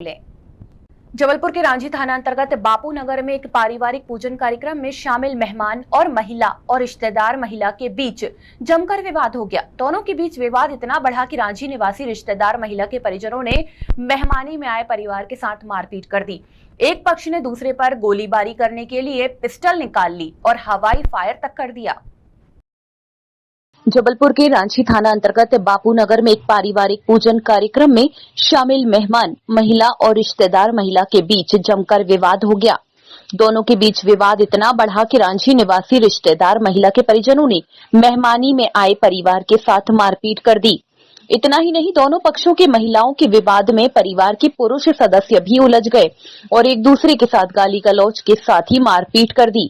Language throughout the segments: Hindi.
जबलपुर के रांझी थाना अंतर्गत बापू नगर में एक पारिवारिक पूजन कार्यक्रम में शामिल मेहमान और महिला और रिश्तेदार महिला के बीच जमकर विवाद हो गया। दोनों के बीच विवाद इतना बढ़ा कि रांझी निवासी रिश्तेदार महिला के परिजनों ने मेहमानी में आए परिवार के साथ मारपीट कर दी। एक पक्ष ने दूसरे पर गोलीबारी करने के लिए पिस्टल निकाल ली और हवाई फायर तक कर दिया। जबलपुर के रांची थाना अंतर्गत बापू नगर में एक पारिवारिक पूजन कार्यक्रम में शामिल मेहमान, महिला और रिश्तेदार महिला के बीच जमकर विवाद हो गया। दोनों के बीच विवाद इतना बढ़ा कि रांची निवासी रिश्तेदार महिला के परिजनों ने मेहमानी में आए परिवार के साथ मारपीट कर दी। इतना ही नहीं, दोनों पक्षों के महिलाओं के विवाद में परिवार के पुरुष सदस्य भी उलझ गए और एक दूसरे के साथ गाली गलौज के साथ ही मारपीट कर दी।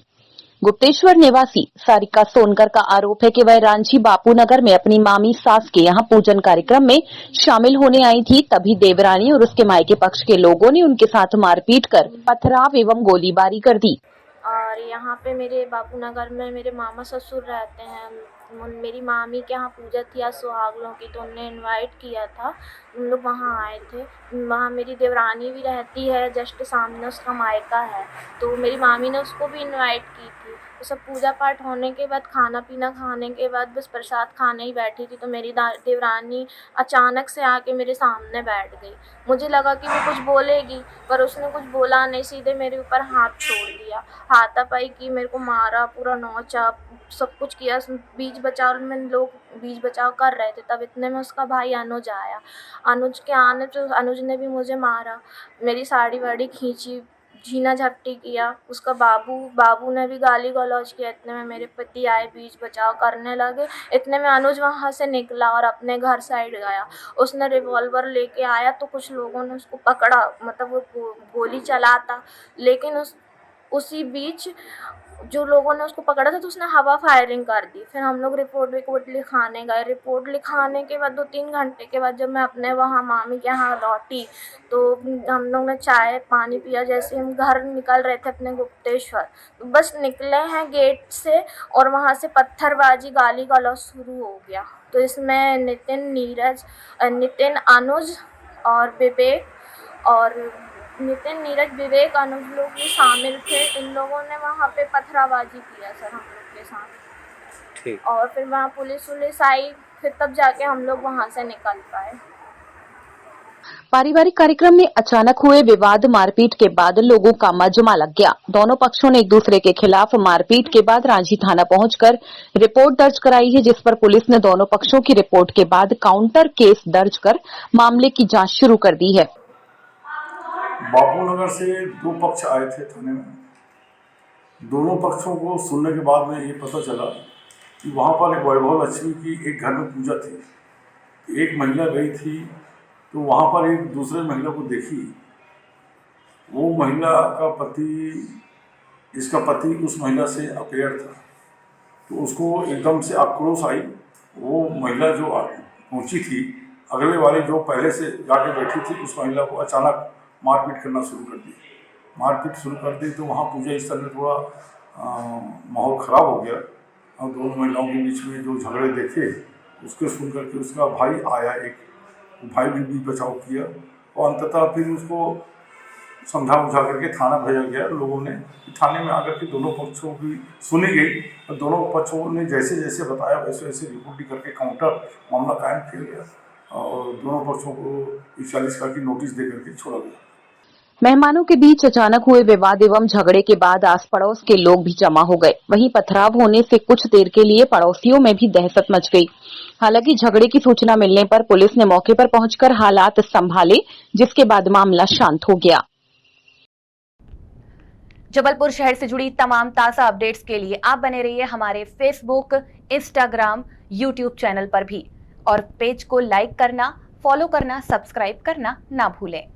गुप्तेश्वर निवासी सारिका सोनकर का आरोप है कि वह रांची बापू नगर में अपनी मामी सास के यहां पूजन कार्यक्रम में शामिल होने आई थी। तभी देवरानी और उसके मायके पक्ष के लोगों ने उनके साथ मारपीट कर पथराव एवं गोलीबारी कर दी। और यहाँ पे मेरे बापू नगर में मेरे मामा ससुर रहते हैं। मेरी मामी के यहाँ पूजा थी आज सुहागलों की, तो उन्हें इनवाइट किया था। हम लोग वहाँ आए थे। वहाँ मेरी देवरानी भी रहती है, जस्ट सामने उसका मायका है, तो मेरी मामी ने उसको भी इनवाइट की थी। तो सब पूजा पाठ होने के बाद, खाना पीना खाने के बाद बस प्रसाद खाने ही बैठी थी, तो मेरी देवरानी अचानक से आके मेरे सामने बैठ गई। मुझे लगा कि वो कुछ बोलेगी, पर उसने कुछ बोला नहीं, सीधे मेरे ऊपर हाथ छोड़ दिया। हाथापाई की, मेरे को मारा, पूरा नोचा, सब कुछ किया। बीच बचाव में लोग बीच बचाव कर रहे थे, तब इतने में उसका भाई अनुज आया। अनुज के आने तो अनुज ने भी मुझे मारा, मेरी साड़ी वाड़ी खींची, झीना झपटी किया। उसका बाबू ने भी गाली गलौज किया। इतने में मेरे पति आए, बीच बचाव करने लगे। इतने में अनुज वहाँ से निकला और अपने घर साइड गया। उसने रिवॉल्वर लेके आया, तो कुछ लोगों ने उसको पकड़ा, मतलब वो गोली चलाता, लेकिन उसी बीच जो लोगों ने उसको पकड़ा था, तो उसने हवा फायरिंग कर दी। फिर हम लोग रिपोर्ट लिखाने गए। रिपोर्ट लिखाने के बाद 2-3 घंटे के बाद जब मैं अपने वहाँ मामी के यहाँ लौटी, तो हम लोग ने चाय पानी पिया। जैसे हम घर निकल रहे थे अपने गुप्तेश्वर, तो बस निकले हैं गेट से और वहाँ से पत्थरबाजी, गाली गलौज शुरू हो गया। तो इसमें नितिन, अनुज और विवेक अनुज लोग भी शामिल थे। इन लोगों ने वहाँ पे पथराबाजी किया सर हम लोग के साथ। ठीक। और फिर वहाँ पुलिस आई, फिर तब जाके हम लोग वहाँ से निकल पाए। पारिवारिक कार्यक्रम में अचानक हुए विवाद मारपीट के बाद लोगों का मजमा लग गया। दोनों पक्षों ने एक दूसरे के खिलाफ मारपीट के बाद रांझी थाना पहुंचकर रिपोर्ट दर्ज कराई है, जिस पर पुलिस ने दोनों पक्षों की रिपोर्ट के बाद काउंटर केस दर्ज कर मामले की जांच शुरू कर दी है। बापू नगर से 2 पक्ष आए थे थाने में। दोनों पक्षों को सुनने के बाद में ये पता चला कि वहाँ पर एक वैभव लक्ष्मी की एक घर में पूजा थी। एक महिला गई थी, तो वहाँ पर एक दूसरे महिला को देखी। वो महिला का इसका पति उस महिला से अफेयर था, तो उसको एकदम से आक्रोश आई। वो महिला जो पहुँची थी, अगले वाली जो पहले से जाके बैठी थी, उस महिला को अचानक मारपीट करना शुरू कर दी। तो वहाँ पूजा स्थल में थोड़ा माहौल ख़राब हो गया और दोनों महिलाओं के बीच में जो झगड़े देखे, उसके सुन करके उसका भाई आया, एक भाई भी बीच बचाव किया और अंततः फिर उसको समझा बुझा करके थाना भेजा गया। लोगों ने थाने में आकर के दोनों पक्षों की सुनी गई और दोनों पक्षों ने जैसे जैसे बताया वैसे वैसे रिपोर्ट करके काउंटर मामला कायम किया गया और दोनों पक्षों को 41 का की नोटिस दे करके छोड़ा गया। मेहमानों के बीच अचानक हुए विवाद एवं झगड़े के बाद आस पड़ोस के लोग भी जमा हो गए। वहीं पथराव होने से कुछ देर के लिए पड़ोसियों में भी दहशत मच गई। हालांकि झगड़े की सूचना मिलने पर पुलिस ने मौके पर पहुंचकर हालात संभाले, जिसके बाद मामला शांत हो गया। जबलपुर शहर से जुड़ी तमाम ताजा अपडेट्स के लिए आप बने रहिए हमारे फेसबुक, इंस्टाग्राम, यूट्यूब चैनल पर भी, और पेज को लाइक करना, फॉलो करना, सब्सक्राइब करना ना भूलें।